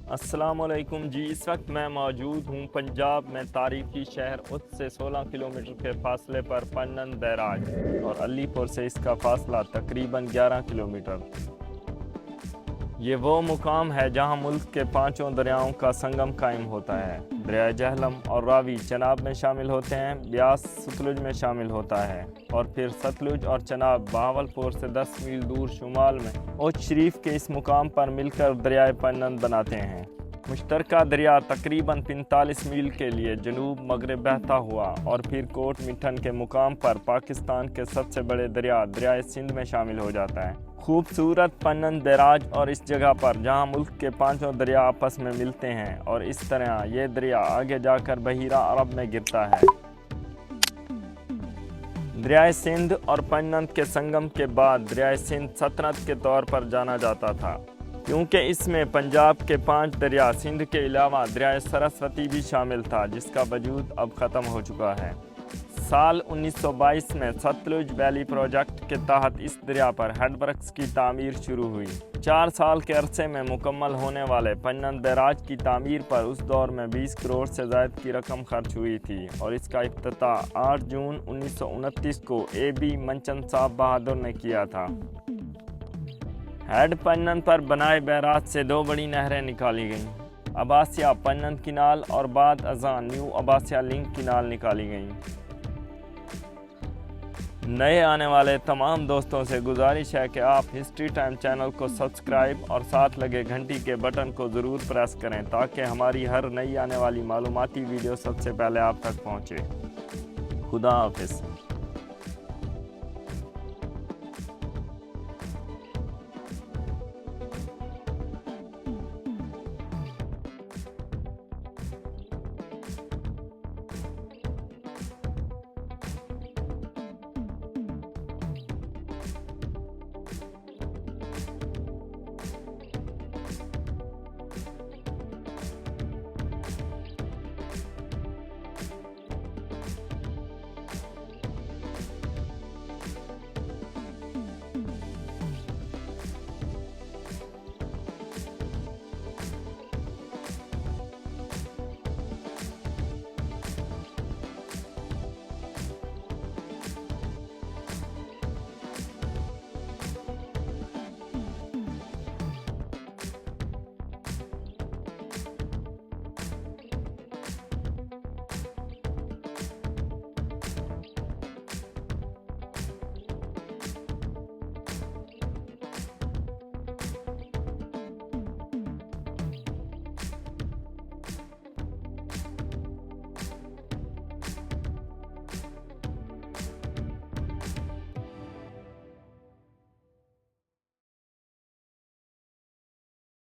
السلام علیکم جی، اس وقت میں موجود ہوں پنجاب میں تاریخی شہر اُت سے 16 کلومیٹر کے فاصلے پر پنجند بیراج اور علی پور سے اس کا فاصلہ تقریباً 11 کلومیٹر۔ یہ وہ مقام ہے جہاں ملک کے پانچوں دریاؤں کا سنگم قائم ہوتا ہے۔ دریائے جہلم اور راوی چناب میں شامل ہوتے ہیں، بیاس ستلج میں شامل ہوتا ہے اور پھر ستلج اور چناب بہاولپور سے 10 میل دور شمال میں اور شریف کے اس مقام پر مل کر دریائے پنجناد بناتے ہیں۔ مشترکہ دریا تقریباً 45 میل کے لیے جنوب مغرب بہتا ہوا اور پھر کوٹ مٹھن کے مقام پر پاکستان کے سب سے بڑے دریا دریائے سندھ میں شامل ہو جاتا ہے۔ خوبصورت پنجند بیراج اور اس جگہ پر جہاں ملک کے پانچوں دریا آپس میں ملتے ہیں اور اس طرح یہ دریا آگے جا کر بحیرہ عرب میں گرتا ہے۔ دریائے سندھ اور پنجناد کے سنگم کے بعد دریائے سندھ سلطنت کے طور پر جانا جاتا تھا، کیونکہ اس میں پنجاب کے 5 دریا سندھ کے علاوہ دریائے سرسوتی بھی شامل تھا، جس کا وجود اب ختم ہو چکا ہے۔ سال 1922 میں ستلج ویلی پروجیکٹ کے تحت اس دریا پر ہیڈ ورکس کی تعمیر شروع ہوئی۔ 4 سال کے عرصے میں مکمل ہونے والے پنجند بیراج کی تعمیر پر اس دور میں 20 کروڑ سے زائد کی رقم خرچ ہوئی تھی اور اس کا افتتاح 8 جون 1929 کو بی منچند صاحب بہادر نے کیا تھا۔ ہیڈ پنجند پر بنائے بیراج سے 2 بڑی نہریں نکالی گئیں، عباسیہ پنجند کینال اور بعد ازاں نیو عباسیہ لنک کینال نکالی گئیں۔ نئے آنے والے تمام دوستوں سے گزارش ہے کہ آپ ہسٹری ٹائم چینل کو سبسکرائب اور ساتھ لگے گھنٹی کے بٹن کو ضرور پریس کریں تاکہ ہماری ہر نئی آنے والی معلوماتی ویڈیو سب سے پہلے آپ تک پہنچے۔ خدا حافظ۔